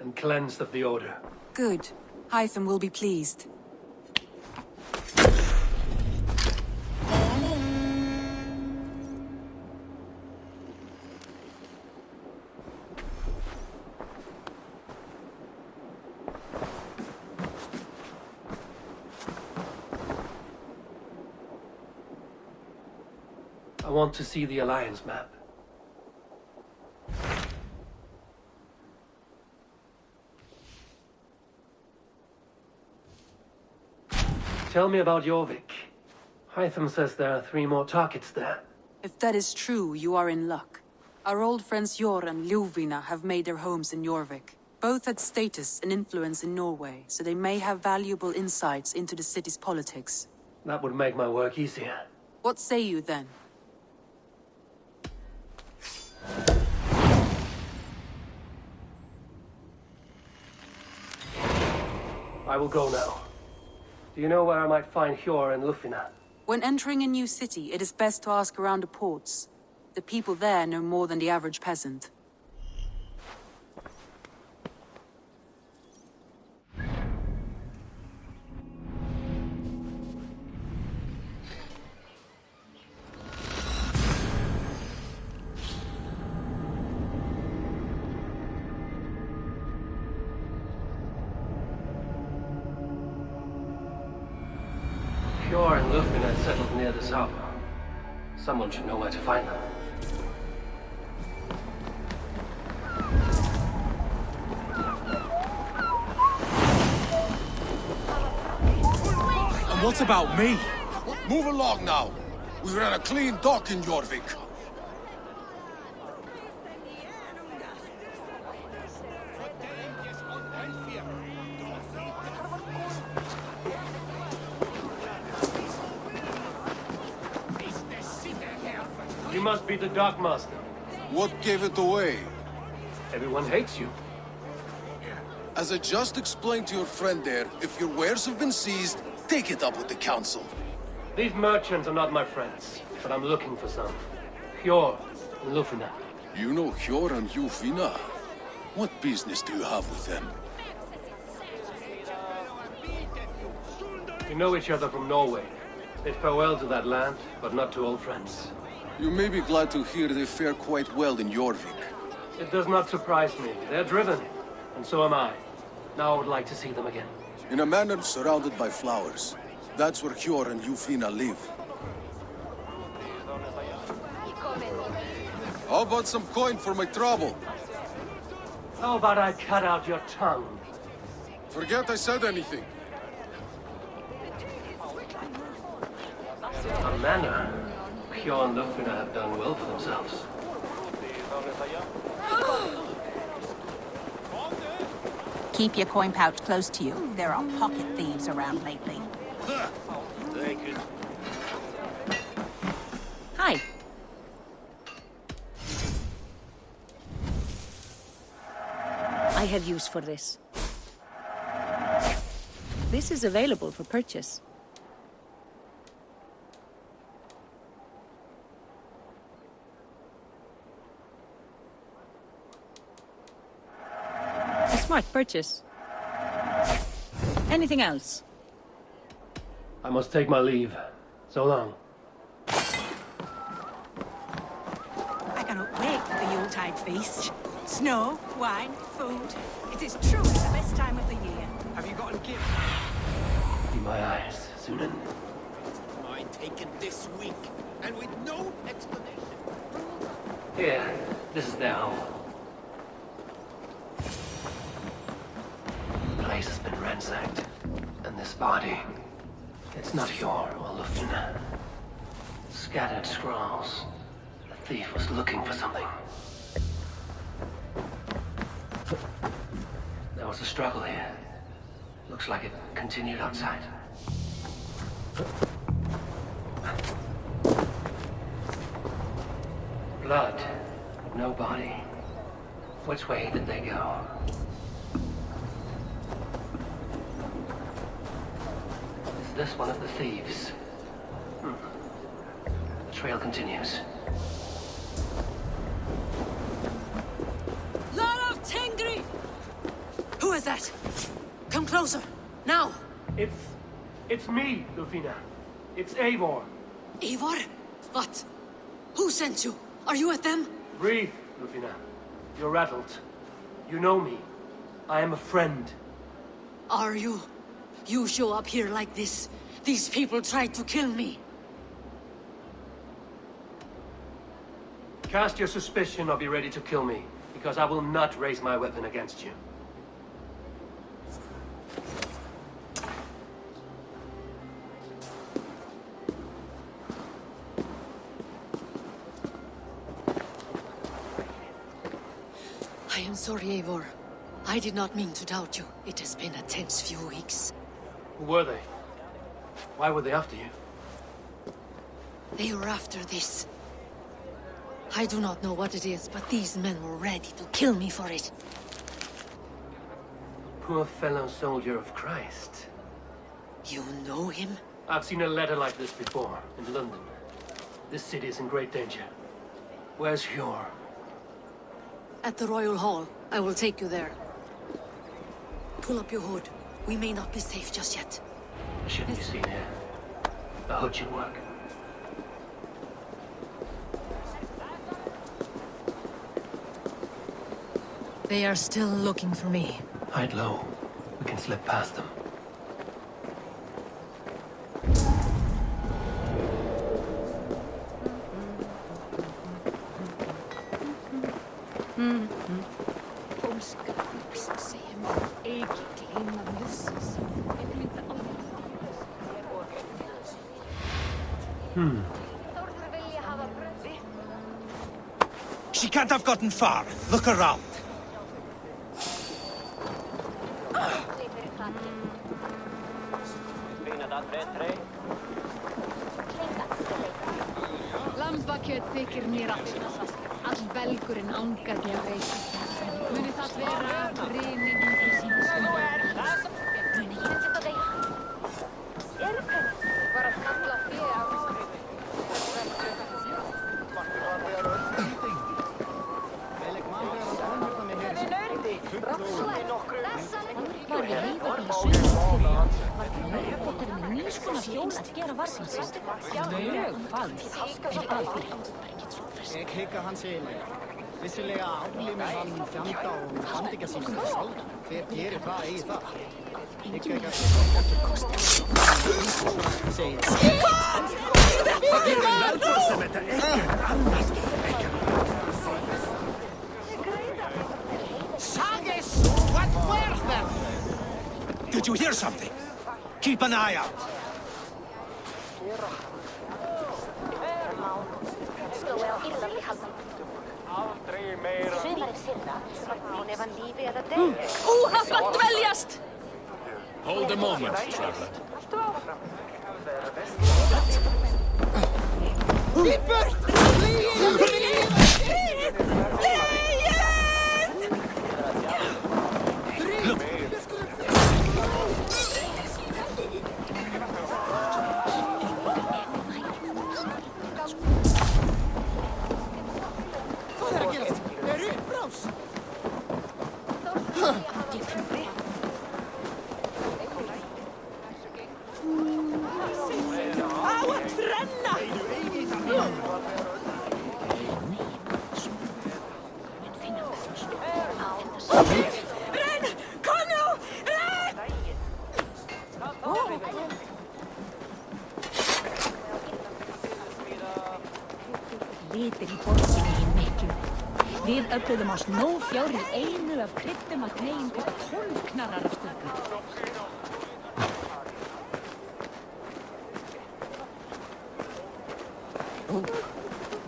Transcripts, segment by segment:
and cleansed of the odor. Good. Hytham will be pleased. I want to see the Alliance map. Tell me about Jorvik. Hytham says there are 3 more targets there. If that is true, you are in luck. Our old friends Jor and Ljuvina have made their homes in Jorvik. Both had status and influence in Norway, so they may have valuable insights into the city's politics. That would make my work easier. What say you then? I will go now. Do you know where I might find Hjor and Ljuvina? When entering a new city, it is best to ask around the ports. The people there know more than the average peasant. Hjor and Ljuvina settled near this harbor. Someone should know where to find them. And what about me? Move along now. We ran a clean dock in Jorvik. You must be the dockmaster. What gave it away? Everyone hates you. As I just explained to your friend there, if your wares have been seized, take it up with the council. These merchants are not my friends, but I'm looking for some. Hjor and Ljuvina. You know Hjor and Ljuvina? What business do you have with them? We know each other from Norway. Bid farewell to that land, but not to old friends. You may be glad to hear they fare quite well in Jorvik. It does not surprise me. They're driven, and so am I. Now I would like to see them again. In a manor surrounded by flowers. That's where Hjor and Ljuvina live. How about some coin for my trouble? How about I cut out your tongue? Forget I said anything. A manor. Hjor and Ljuvina have done well for themselves. Keep your coin pouch close to you. There are pocket thieves around lately. Hi. I have use for this. This is available for purchase. A smart purchase. Anything else? I must take my leave. So long. I cannot wait for the Yuletide feast. Snow, wine, food. It is truly the best time of the year. Have you got a gift? In my eyes, Sunan. Mine taken this week, and with no explanation. Here, this is their home. The place has been ransacked. And this body, it's not Hjor or Ljuvina. Scattered scrolls. The thief was looking for something. There was a struggle here. Looks like it continued outside. Blood, but no body. Which way did they go? Is this one of the thieves? The trail continues. Lord of Tengri! is that? Come closer, now! It's me, Lufina. It's Eivor. Eivor? What? Who sent you? Are you at them? Breathe, Lufina. You're rattled. You know me. I am a friend. Are you? You show up here like this. These people tried to kill me. Cast your suspicion or be ready to kill me, because I will not raise my weapon against you. I am sorry, Eivor. I did not mean to doubt you. It has been a tense few weeks. Who were they? Why were they after you? They were after this. I do not know what it is, but these men were ready to kill me for it. Poor fellow soldier of Christ. You know him? I've seen a letter like this before, in London. This city is in great danger. Where's Hjor? At the Royal Hall. I will take you there. Pull up your hood. We may not be safe just yet. Shouldn't be seen here. A hood should work. They are still looking for me. Hide low. We can slip past them. She can't have gotten far. Look around. Lambakjöt þykir mér alltaf. All belgurinn angar mér reykja. Muni það vera reyning í sín stund. Muni ég þetta þig? Bara kalla þig á. Var ég heiðabíl í suðurskóla? Var það nörðbótturinn með nýskona hjól að gera varsinsins? Mjög falið. En aldrei. Ég hika hans eiginlega. Vissulega aflímir hann fjanda og handikja sín sem sál. Hver gerir hvað eigi það? Hika ekki að kosta. Segir. Það getur lögur sem þetta ekkert annars. Sagis! What were them? Did you hear something? Keep an eye out. Óhapp að dveljast! Hold a moment, traveler. Í burt! Hvað að gerast? Uppbrás! Á að brenna! Renn! Kom nú! Renn! Litir í borginni hinn miklu. Við öfluðum á snófjári einu af kryddum að knegin upp 12 knarrar af skurku.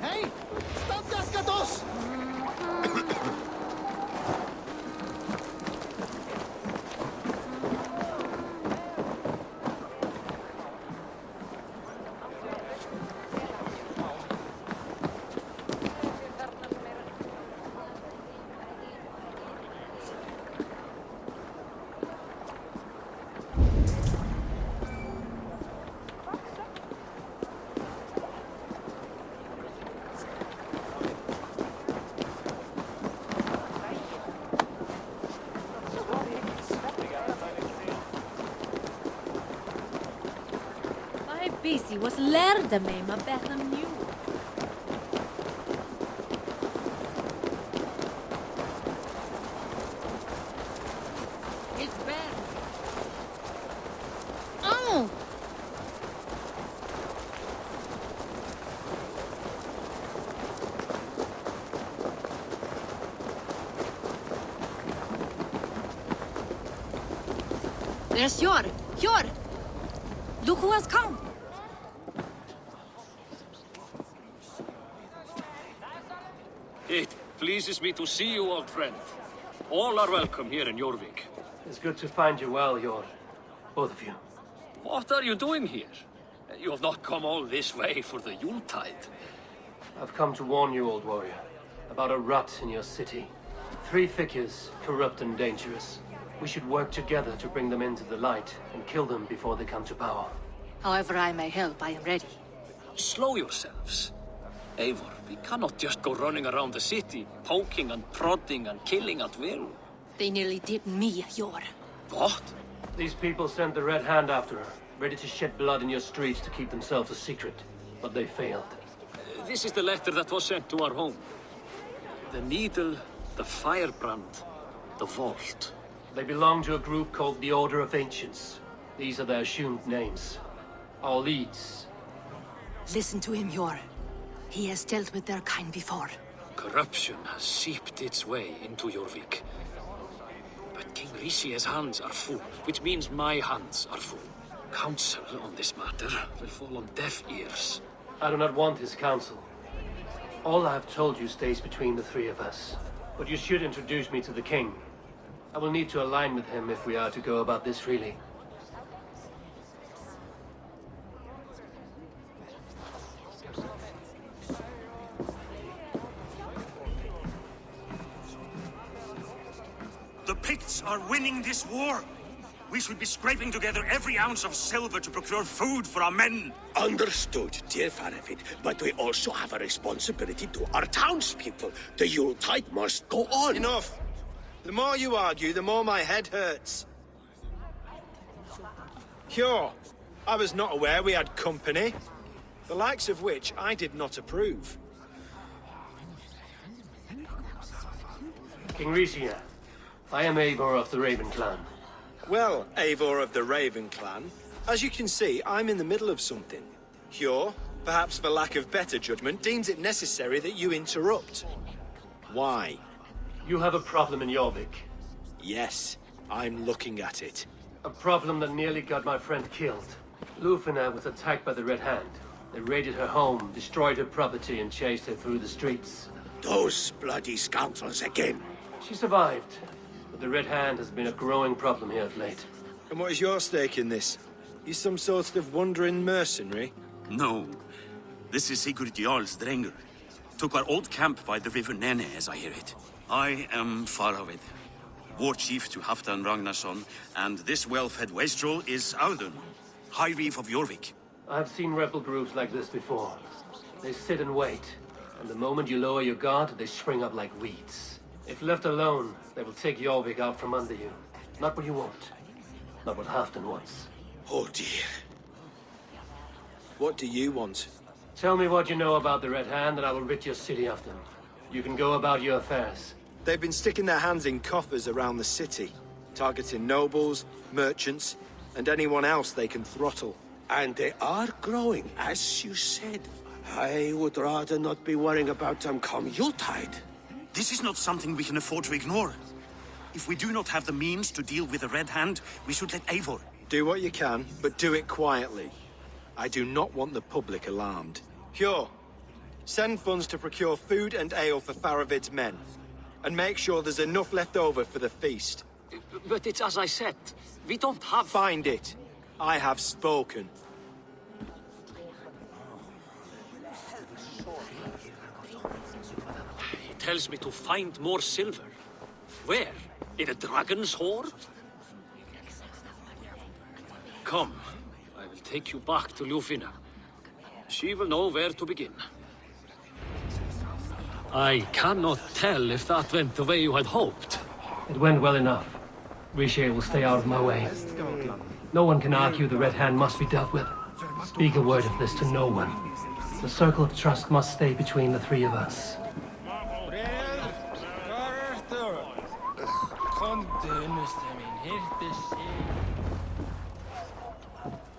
Hei! Stadgaskatos! Bisi was lærde mig med bättre nu. It's bad. Oh! There's Jor! Look who has come! It pleases me to see you, old friend. All are welcome here in Jorvik. It's good to find you well, Jor. Both of you. What are you doing here? You have not come all this way for the Yuletide. I've come to warn you, old warrior, about a rot in your city. 3 figures, corrupt and dangerous. We should work together to bring them into the light and kill them before they come to power. However I may help, I am ready. Slow yourselves. Eivor, we cannot just go running around the city, poking and prodding and killing at will. They nearly did me, Jor. What? These people sent the Red Hand after her, ready to shed blood in your streets to keep themselves a secret. But they failed. This is the letter that was sent to our home. The needle, the firebrand, the vault. They belong to a group called the Order of Ancients. These are their assumed names. Our leads. Listen to him, Jor. He has dealt with their kind before. Corruption has seeped its way into Jorvik. But King Rishi's hands are full, which means my hands are full. Counsel on this matter will fall on deaf ears. I do not want his counsel. All I have told you stays between the 3 of us. But you should introduce me to the king. I will need to align with him if we are to go about this freely. The Picts are winning this war. We should be scraping together every ounce of silver to procure food for our men. Understood, dear Faravid, but we also have a responsibility to our townspeople. The Yuletide must go on. Enough! The more you argue, the more my head hurts. Cure, I was not aware we had company, the likes of which I did not approve. King Rishi, I am Eivor of the Raven clan. Well, Eivor of the Raven clan, as you can see, I'm in the middle of something. Cure, perhaps for lack of better judgment, deems it necessary that you interrupt. Why? You have a problem in Jorvik. Yes, I'm looking at it. A problem that nearly got my friend killed. Lufina was attacked by the Red Hand. They raided her home, destroyed her property, and chased her through the streets. Those bloody scoundrels again. She survived, but the Red Hand has been a growing problem here of late. And what is your stake in this? You some sort of wandering mercenary? No. This is Sigurd Jarl's Drenger. Took our old camp by the river Nene, as I hear it. I am Faravid, war chief to Halfdan Ragnarsson, and this well-fed wastrel is Audun, High Reeve of Jorvik. I've seen rebel groups like this before. They sit and wait, and the moment you lower your guard, they spring up like weeds. If left alone, they will take Jorvik out from under you. Not what you want. Not what Halfdan wants. Oh dear. What do you want? Tell me what you know about the Red Hand, and I will rid your city of them. You can go about your affairs. They've been sticking their hands in coffers around the city, targeting nobles, merchants, and anyone else they can throttle. And they are growing, as you said. I would rather not be worrying about them come Yuletide. This is not something we can afford to ignore. If we do not have the means to deal with the Red Hand, we should let Eivor. Do what you can, but do it quietly. I do not want the public alarmed. Cure, send funds to procure food and ale for Faravid's men. And make sure there's enough left over for the feast. But it's as I said, we don't have... Find it. I have spoken. He tells me to find more silver. Where? In a dragon's hoard? Come, I will take you back to Lufina. She will know where to begin. I cannot tell if that went the way you had hoped. It went well enough. Rishi will stay out of my way. No one can argue the Red Hand must be dealt with. Speak a word of this to no one. The circle of trust must stay between the three of us.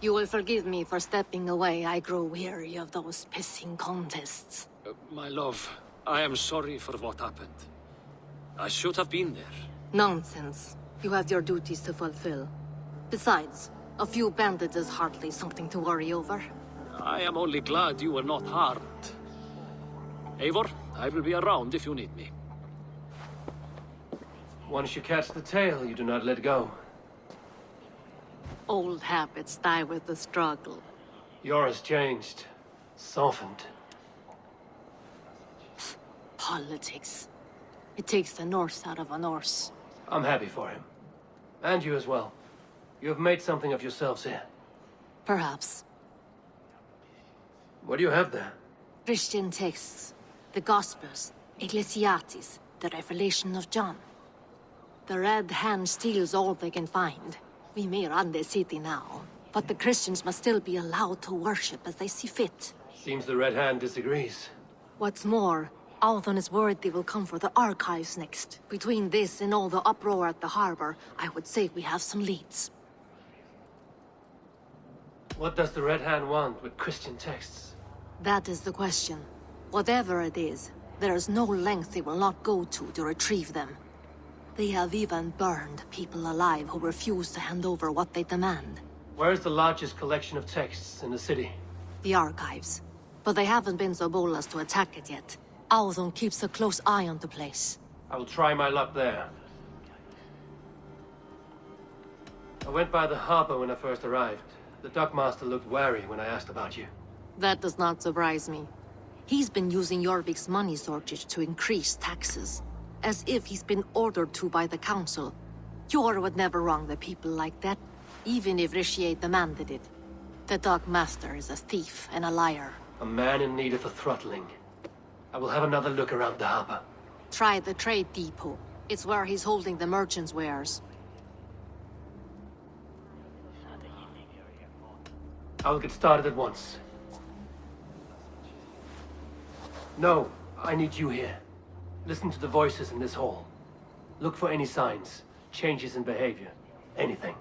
You will forgive me for stepping away. I grow weary of those pissing contests. My love, I am sorry for what happened. I should have been there. Nonsense. You have your duties to fulfill. Besides, a few bandits is hardly something to worry over. I am only glad you were not harmed. Eivor, I will be around if you need me. Once you catch the tail, you do not let go. Old habits die with the struggle. Yours changed. Softened. Politics. It takes the Norse out of a Norse. I'm happy for him. And you as well. You have made something of yourselves here. Perhaps. What do you have there? Christian texts. The Gospels. Ecclesiastes. The Revelation of John. The Red Hand steals all they can find. We may run the city now, but the Christians must still be allowed to worship as they see fit. Seems the Red Hand disagrees. What's more, Althon is worried they will come for the archives next. Between this and all the uproar at the harbor, I would say we have some leads. What does the Red Hand want with Christian texts? That is the question. Whatever it is, there is no length they will not go to retrieve them. They have even burned people alive who refuse to hand over what they demand. Where is the largest collection of texts in the city? The archives. But they haven't been so bold as to attack it yet. Althon keeps a close eye on the place. I will try my luck there. I went by the harbor when I first arrived. The dockmaster looked wary when I asked about you. That does not surprise me. He's been using Jorvik's money shortage to increase taxes. As if he's been ordered to by the council. Jor would never wrong the people like that, even if Rishi demanded it. The dockmaster is a thief and a liar. A man in need of a throttling. I will have another look around the harbor. Try the trade depot. It's where he's holding the merchants' wares. I will get started at once. No, I need you here. Listen to the voices in this hall. Look for any signs, changes in behavior, anything.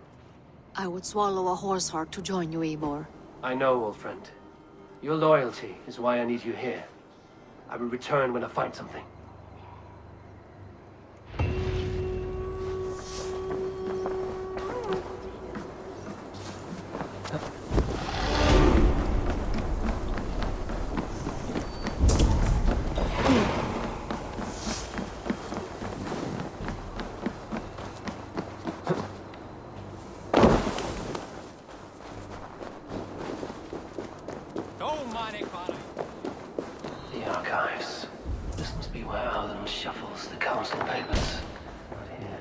I would swallow a horse heart to join you, Eivor. I know, old friend. Your loyalty is why I need you here. I will return when I find something. The archives. This must be where Alden shuffles the council papers. Right here.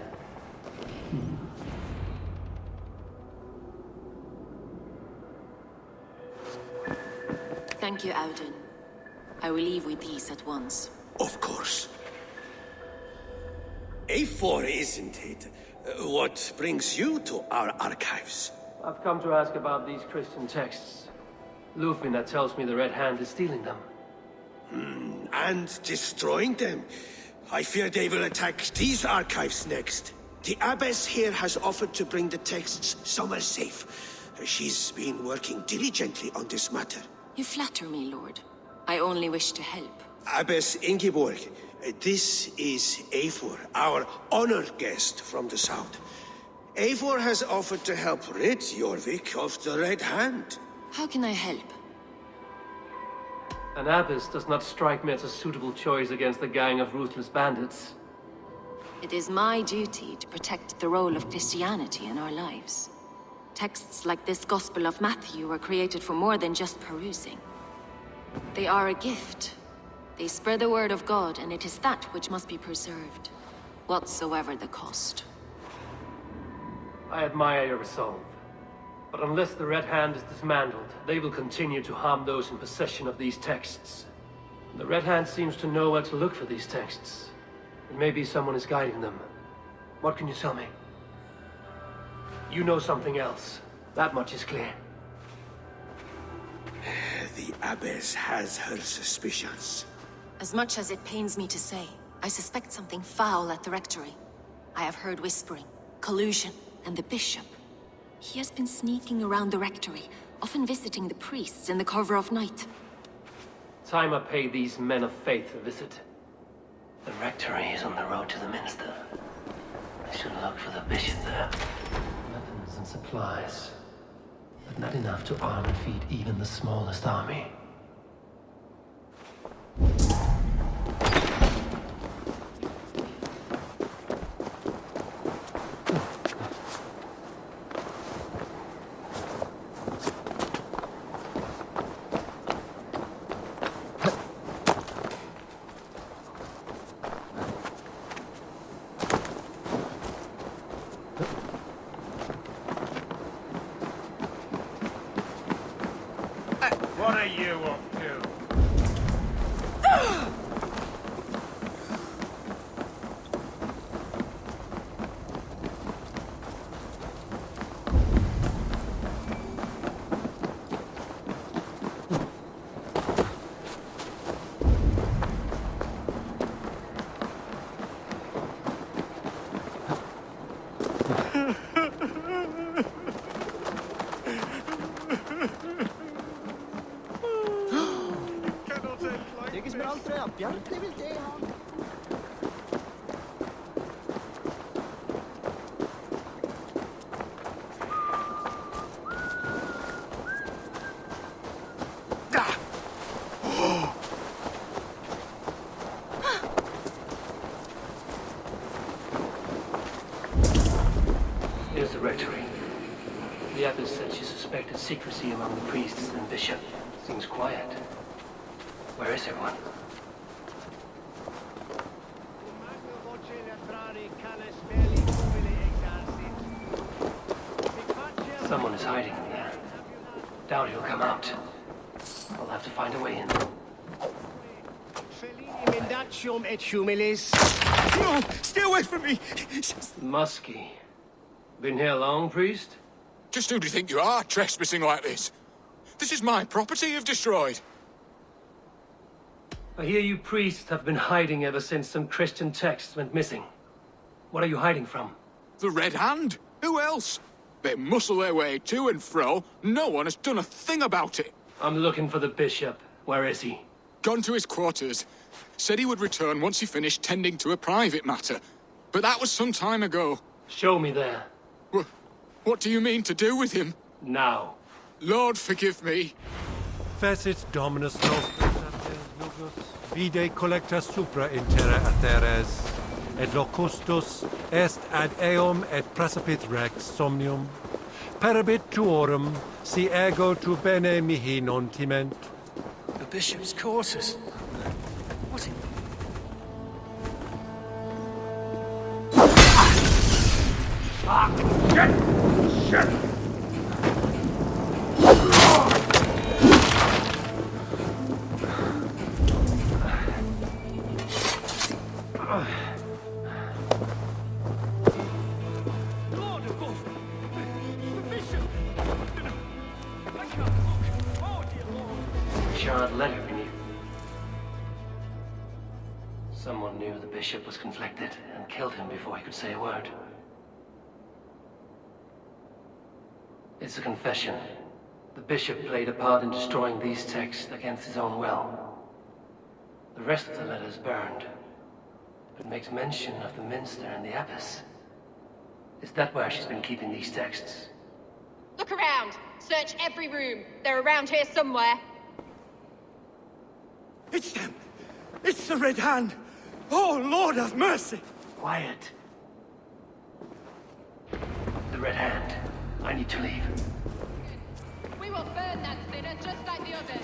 Thank you, Auden. I will leave with these at once. Of course. A4, isn't it? What brings you to our archives? I've come to ask about these Christian texts. Lufina tells me the Red Hand is stealing them. And destroying them. I fear they will attack these archives next. The abbess here has offered to bring the texts somewhere safe. She's been working diligently on this matter. You flatter me, Lord. I only wish to help. Abbess Ingeborg, this is Eivor, our honored guest from the south. Eivor has offered to help rid Jorvik of the Red Hand. How can I help? An abbess does not strike me as a suitable choice against a gang of ruthless bandits. It is my duty to protect the role of Christianity in our lives. Texts like this Gospel of Matthew were created for more than just perusing. They are a gift. They spread the word of God, and it is that which must be preserved, whatsoever the cost. I admire your resolve. But unless the Red Hand is dismantled, they will continue to harm those in possession of these texts. The Red Hand seems to know where to look for these texts. It may be someone is guiding them. What can you tell me? You know something else. That much is clear. The Abbess has her suspicions. As much as it pains me to say, I suspect something foul at the rectory. I have heard whispering, collusion, and the bishop. He has been sneaking around the rectory, often visiting the priests in the cover of night. Time I pay these men of faith a visit. The rectory is on the road to the minster. I should look for the bishop there. Weapons and supplies, but not enough to arm and feed even the smallest army. What are you up to? Þykist mér aldrei að Bjarni vildi eiga hann. Here's the rectory. The abbess said she suspected secrecy among the priests and bishop. Seems quiet. Where is everyone? Someone is hiding in there. Doubt he'll come out. I'll have to find a way in. No! Stay away from me! Muskie. Been here long, priest? Just who do you think you are, trespassing like this? This is my property you've destroyed. I hear you priests have been hiding ever since some Christian texts went missing. What are you hiding from? The Red Hand? Who else? They muscle their way to and fro. No one has done a thing about it. I'm looking for the bishop. Where is he? Gone to his quarters. Said he would return once he finished tending to a private matter. But that was some time ago. Show me there. What do you mean to do with him? Now. Lord, forgive me. Fecit Dominus nostrum Lugus, vide collecta supra in terra ateres, et locustus est ad eum et praesapit rex somnium, parabit tuorum, si ego tu bene mihi non timent. The bishop's quarters. What? Shit! Shard letter in you. Someone knew the bishop was conflicted and killed him before he could say a word. It's a confession. The bishop played a part in destroying these texts against his own will. The rest of the letter is burned, but makes mention of the minster and the abbess. Is that where she's been keeping these texts? Look around. Search every room. They're around here somewhere. It's them! It's the Red Hand! Oh, Lord have mercy! Quiet. The Red Hand. I need to leave. We will burn that sinner just like the others.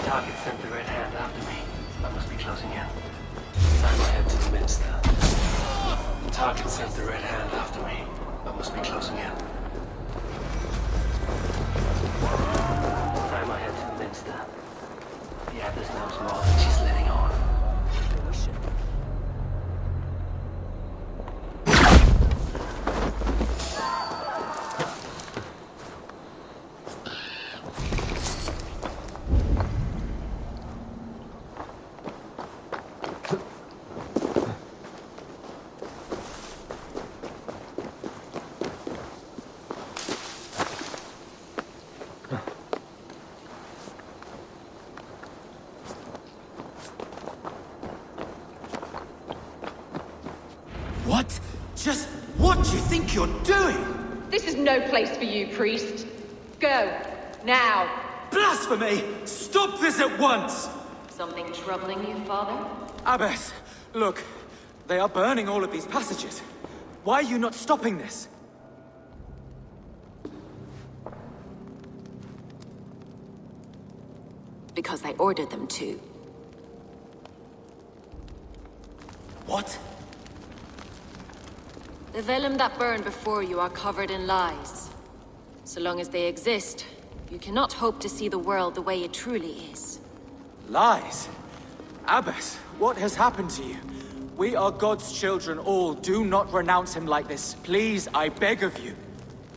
Target sent the Red Hand after me. I must be closing in. Time I head to the minster. Target sent the Red Hand after me. I must be closing in. against her. The Abbess knows more than she's letting on. What? Just what do you think you're doing? This is no place for you, priest. Go, now. Blasphemy! Stop this at once! Something troubling you, Father? Abbess, look. They are burning all of these passages. Why are you not stopping this? Because I ordered them to. What? The vellum that burned before you are covered in lies. So long as they exist, you cannot hope to see the world the way it truly is. Lies? Abbess, what has happened to you? We are God's children all. Do not renounce him like this. Please, I beg of you.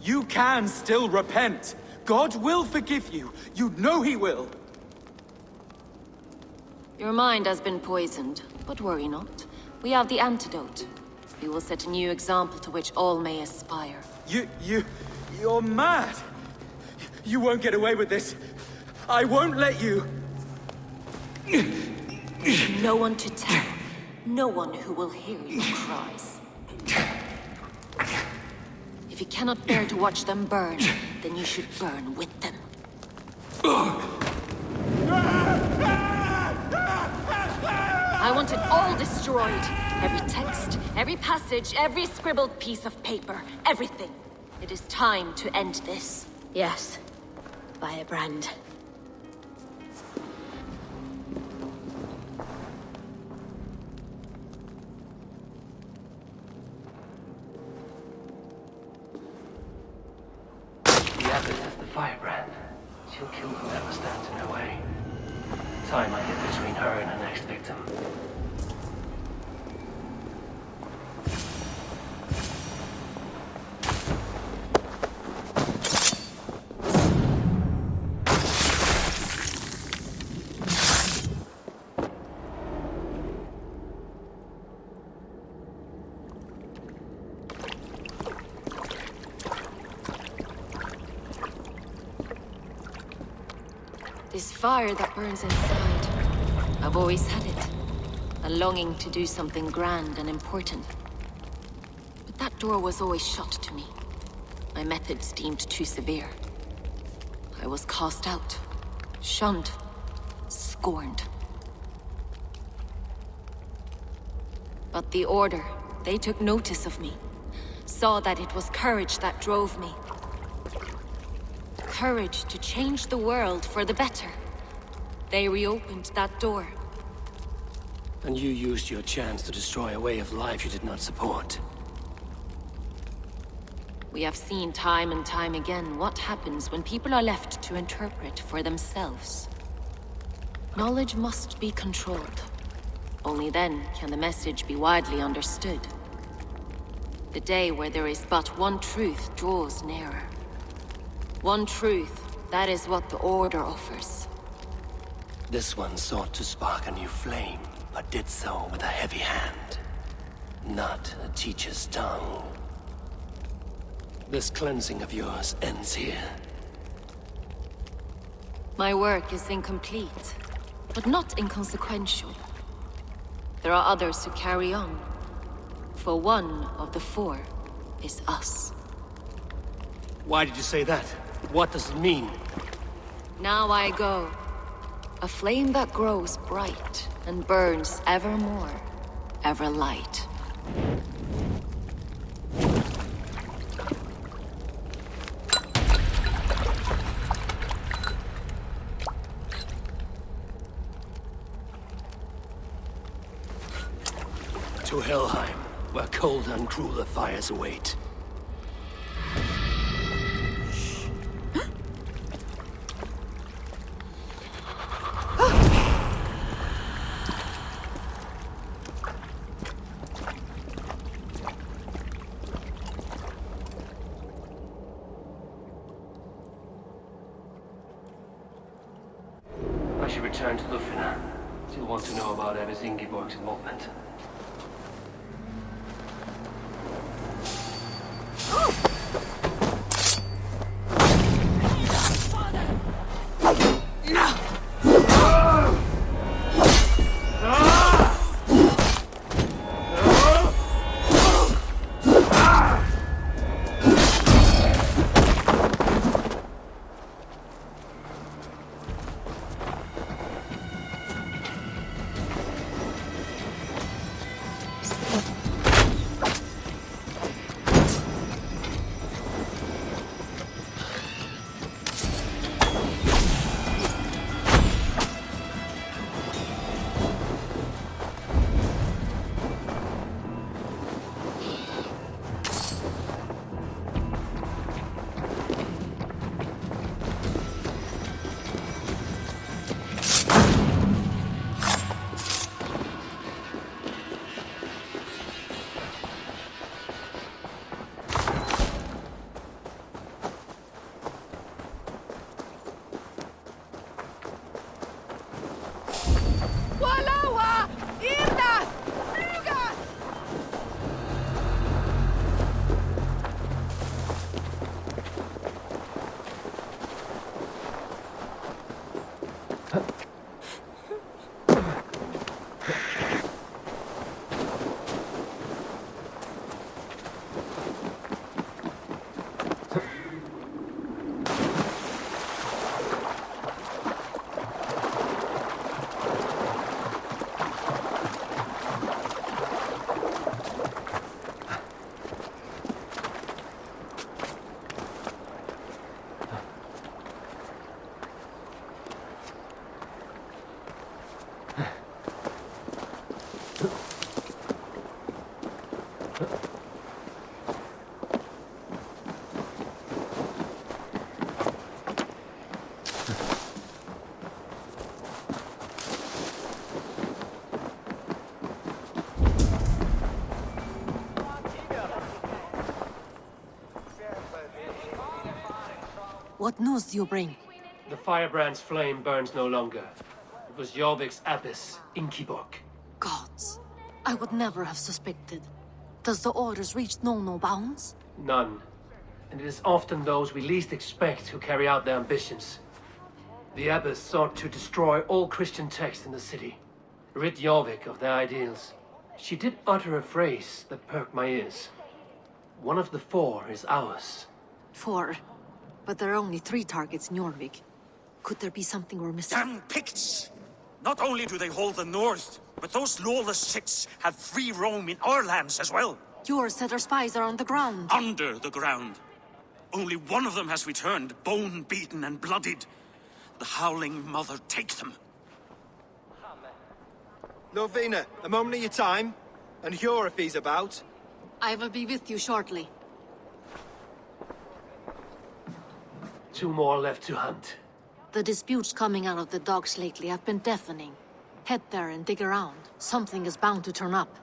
You can still repent. God will forgive you. You know he will. Your mind has been poisoned, but worry not. We have the antidote. We will set a new example to which all may aspire. You're mad! You won't get away with this. I won't let you! No one to tell. No one who will hear your cries. If you cannot bear to watch them burn, then you should burn with them. I want it all destroyed. Every text, every passage, every scribbled piece of paper. Everything. It is time to end this. Yes. Firebrand. The Abbess has the firebrand. She'll kill whoever stands in her way. Time might get between her and her next victim. This fire that burns inside, I've always had it. A longing to do something grand and important. But that door was always shut to me. My methods deemed too severe. I was cast out, shunned, scorned. But the Order, they took notice of me. Saw that it was courage that drove me. Courage to change the world for the better. They reopened that door. And you used your chance to destroy a way of life you did not support. We have seen time and time again what happens when people are left to interpret for themselves. Knowledge must be controlled. Only then can the message be widely understood. The day where there is but one truth draws nearer. One truth, that is what the Order offers. This one sought to spark a new flame, but did so with a heavy hand. Not a teacher's tongue. This cleansing of yours ends here. My work is incomplete, but not inconsequential. There are others who carry on. For one of the four is us. Why did you say that? What does it mean? Now I go. A flame that grows bright and burns ever more, ever light. To Helheim, where cold and crueler fires await. she returned to Lufina. She'll want to know about Abbess Ingeborg's involvement. What news do you bring? The firebrand's flame burns no longer. It was Jorvik's abbess, Ingeborg. Gods, I would never have suspected. Does the orders reach no bounds? None. And it is often those we least expect who carry out their ambitions. The abbess sought to destroy all Christian texts in the city, rid Jorvik of their ideals. She did utter a phrase that perked my ears. One of the 4 is ours. 4? But there are only 3 targets in Jorvik. Could there be something we're missing? Damn Picts! Not only do they hold the north, but those lawless Siths have free roam in our lands as well. Yours said our spies are on the ground. Under the ground. Only one of them has returned, bone-beaten and bloodied. The Howling Mother take them. Lovina, a moment of your time. And Hjor if he's about. I will be with you shortly. 2 more left to hunt. The disputes coming out of the docks lately have been deafening. Head there and dig around. Something is bound to turn up.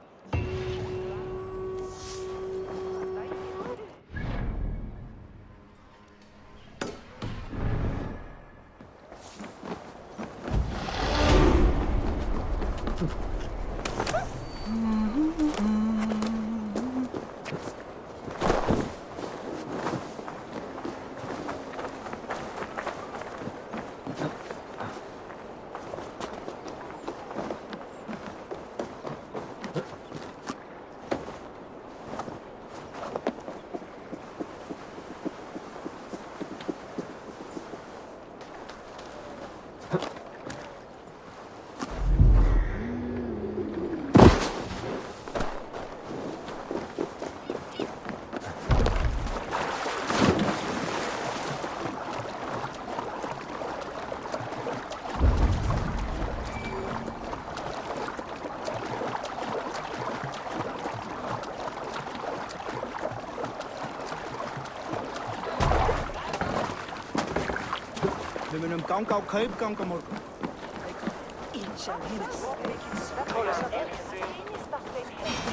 Við munum ganga á kaupgang á morgun.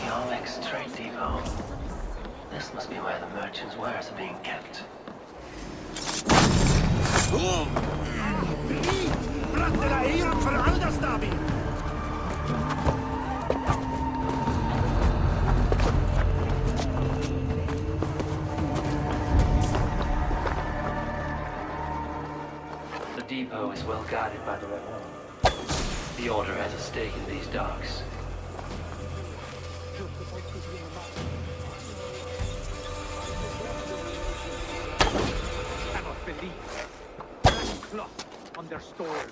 Jorvik's trade depot. This must be where the merchants' wares are being kept. The depot is well guarded by the rebel. The Order has a stake in these docks. Cannot believe black cloth on their stores.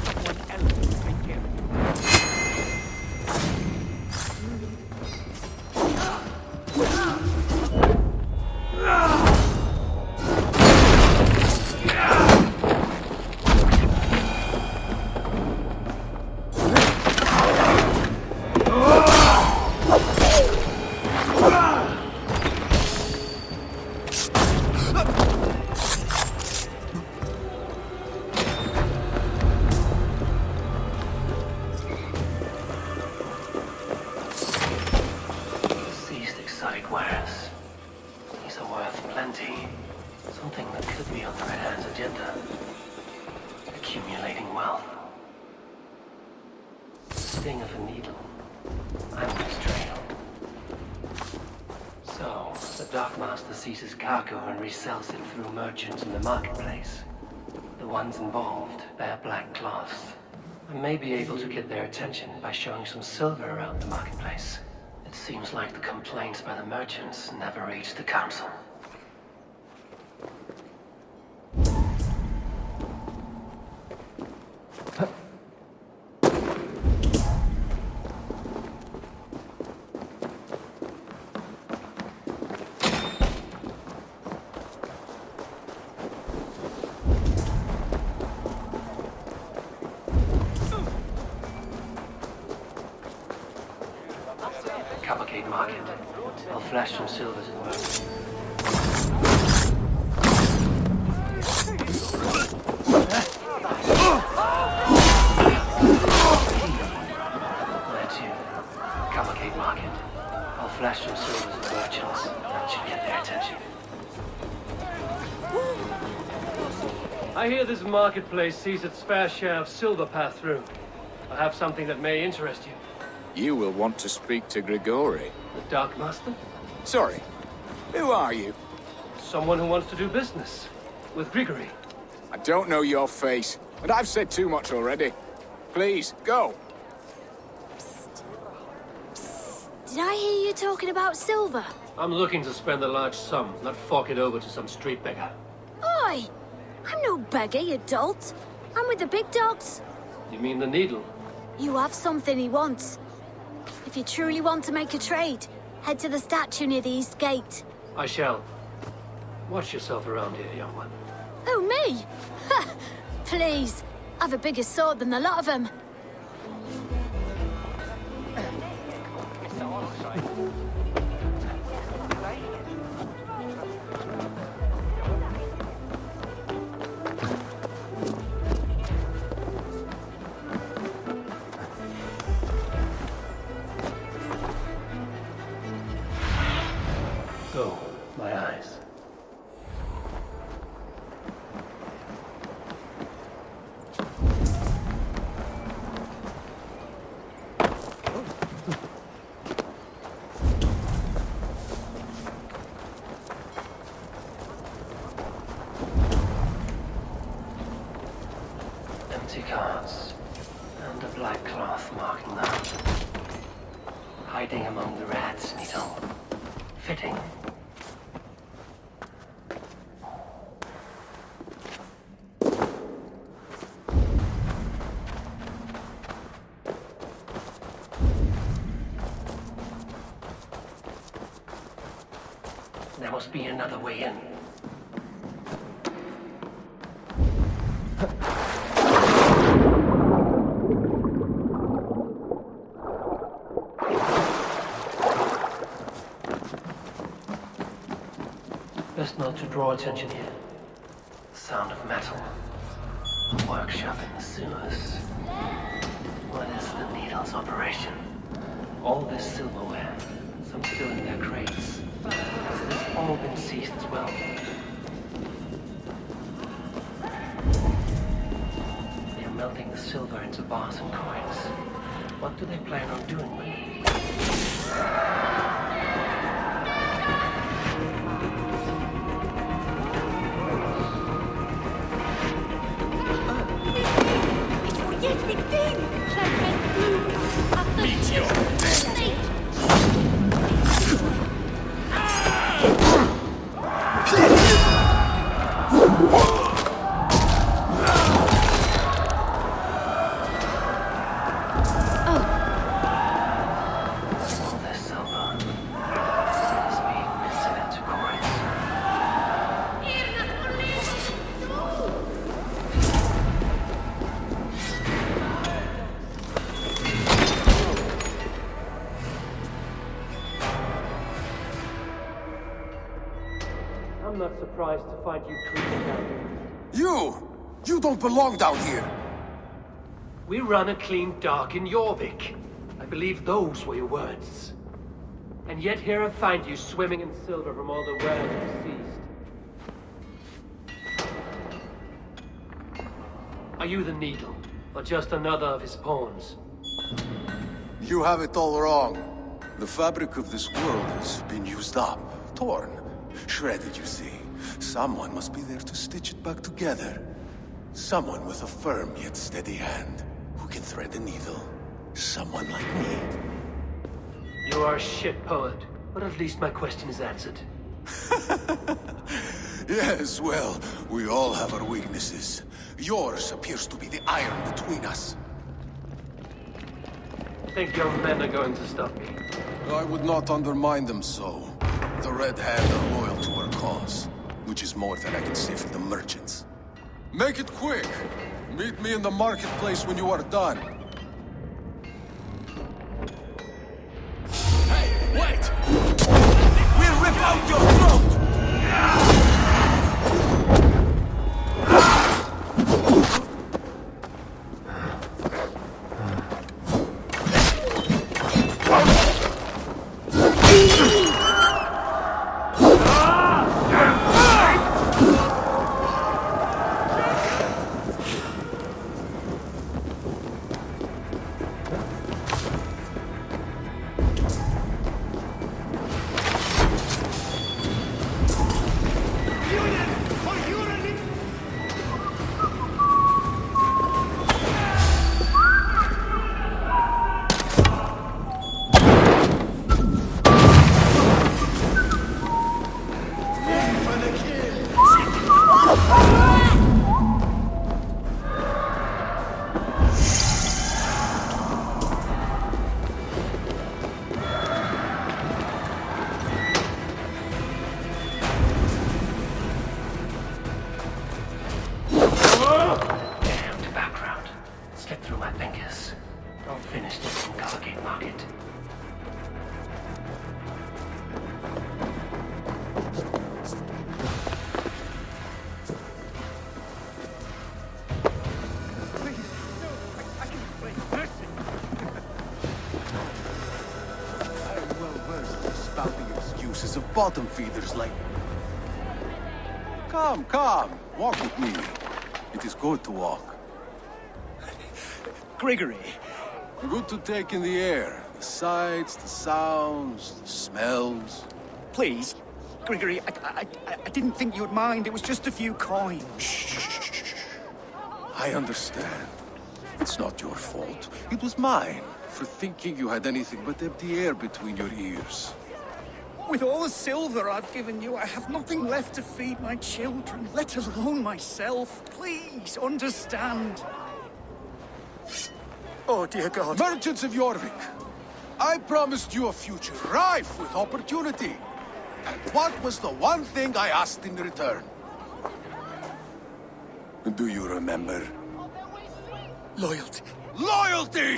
Someone else will take care of you. Seized exotic wares. These are worth plenty. Something that could be on the Red Hand's agenda. Accumulating wealth. Sting of a needle. I'm on his trail. So, the dockmaster seizes cargo and resells it through merchants in the marketplace. The ones involved bear black cloths. I may be able to get their attention by showing some silver around the marketplace. It seems like the complaints by the merchants never reached the council. Cavalcade Market. I'll flash some silvers at work. That's you. Cavalcade Market. I'll flash some silvers at merchants. That should get their attention. I hear this marketplace sees its fair share of silver pass through. I have something that may interest you. You will want to speak to Grigori. The Darkmaster? Sorry. Who are you? Someone who wants to do business. With Grigori. I don't know your face, but I've said too much already. Please, go. Did I hear you talking about silver? I'm looking to spend a large sum, not fork it over to some street beggar. Oi! I'm no beggar, you dolt. I'm with the big dogs. You mean the needle? You have something he wants. If you truly want to make a trade, head to the statue near the east gate. I shall. Watch yourself around here, young one. Oh, me? Ha! Please. I've a bigger sword than the lot of them. Go, my eyes. Empty carts, and a black cloth marking them. Hiding among the rats, Needle. Fitting. There must be another way in. Best not to draw attention here. The sound of metal. A workshop in the sewers. What is the Needle's operation? All this silverware, some still in their crates. Has this all been seized as well? smelting the silver into bars and coins. What do they plan on doing with it? I'm not surprised to find you creeping down here. You don't belong down here! We run a clean dock in Jorvik. I believe those were your words. And yet here I find you swimming in silver from all the wares you've seized. Are you the Needle, or just another of his pawns? You have it all wrong. The fabric of this world has been used up, torn, shredded, you see. Someone must be there to stitch it back together. Someone with a firm yet steady hand, who can thread the needle. Someone like me. You are a shit poet, but at least my question is answered. Yes, well, we all have our weaknesses. Yours appears to be the iron between us. Think your men are going to stop me? I would not undermine them so. The Red Hand are loyal to our cause, which is more than I can say for the merchants. Make it quick! Meet me in the marketplace when you are done. Hey, wait! We'll rip out your throat! Of bottom feeders like... Come, walk with me. It is good to walk. Gregory. Good to take in the air. The sights, the sounds, the smells. Please, Gregory, I didn't think you would mind. It was just a few coins. Shh. I understand. It's not your fault. It was mine, for thinking you had anything but empty air between your ears. With all the silver I've given you, I have nothing left to feed my children, let alone myself. Please, understand. Oh, dear God. Merchants of Jorvik, I promised you a future rife with opportunity. And what was the one thing I asked in return? Do you remember? Loyalty. Loyalty!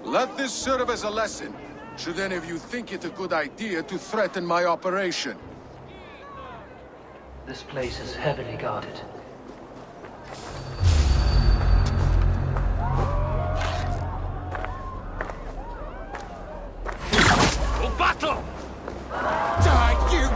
Let this serve as a lesson, should any of you think it a good idea to threaten my operation. This place is heavily guarded. For battle! Die, you!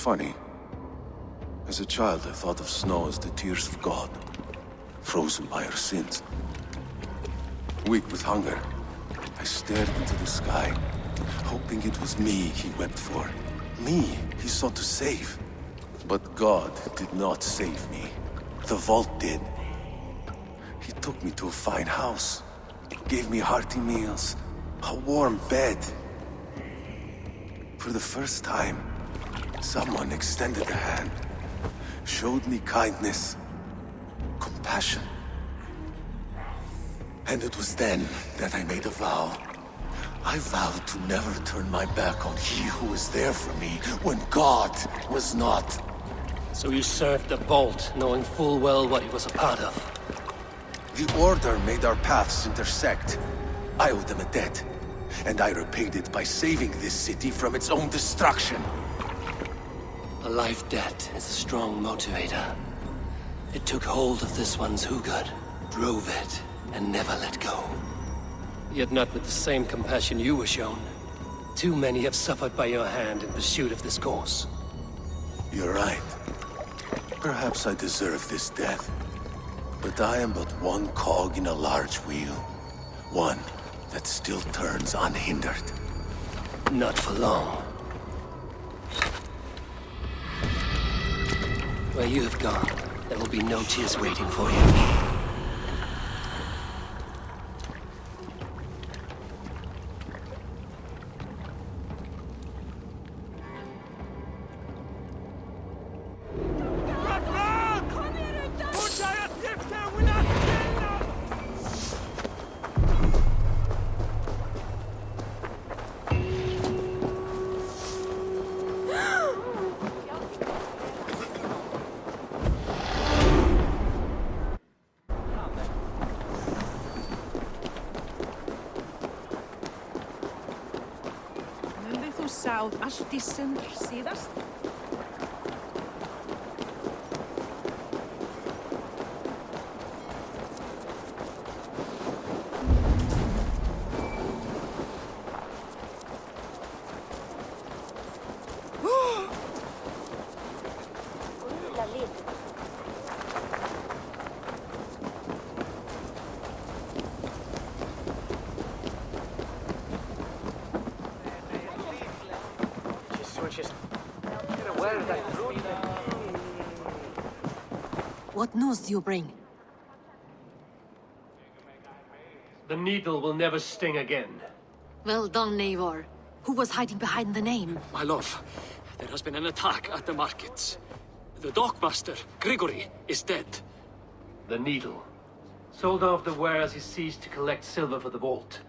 funny. As a child, I thought of snow as the tears of God, frozen by our sins. Weak with hunger, I stared into the sky, hoping it was me he wept for. Me he sought to save. But God did not save me. The vault did. He took me to a fine house, gave me hearty meals, a warm bed. For the first time, someone extended a hand, showed me kindness, compassion. And it was then that I made a vow. I vowed to never turn my back on he who was there for me when God was not. So you served the Vault, knowing full well what it was a part of. The Order made our paths intersect. I owed them a debt, and I repaid it by saving this city from its own destruction. A life debt is a strong motivator. It took hold of this one's Hugad, drove it, and never let go. Yet not with the same compassion you were shown. Too many have suffered by your hand in pursuit of this cause. You're right. Perhaps I deserve this death. But I am but one cog in a large wheel. One that still turns unhindered. Not for long. Where you have gone, there will be no tears waiting for you. Sáð allt í sumar síðast? What news do you bring? The needle will never sting again. Well done, Eivor. Who was hiding behind the name? My lord, there has been an attack at the markets. The dockmaster, Grigory, is dead. The needle. Sold off the wares he seized to collect silver for the vault.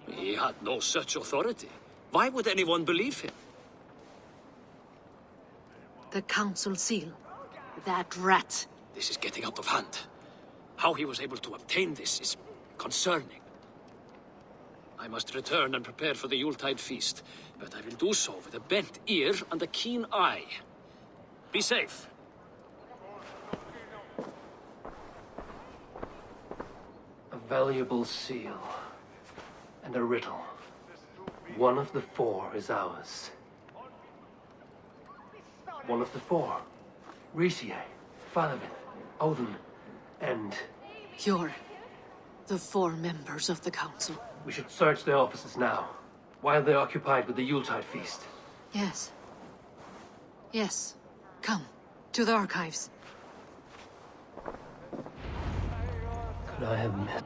He had no such authority. Why would anyone believe him? The council seal. That rat. This is getting out of hand. How he was able to obtain this is concerning. I must return and prepare for the Yuletide feast, but I will do so with a bent ear and a keen eye. Be safe. A valuable seal. And a riddle. One of the four is ours. One of the four. Risie, Falavin, Odin, and... You're the four members of the council. We should search their offices now, while they're occupied with the Yuletide feast. Yes. Yes. Come, to the archives. Could I have met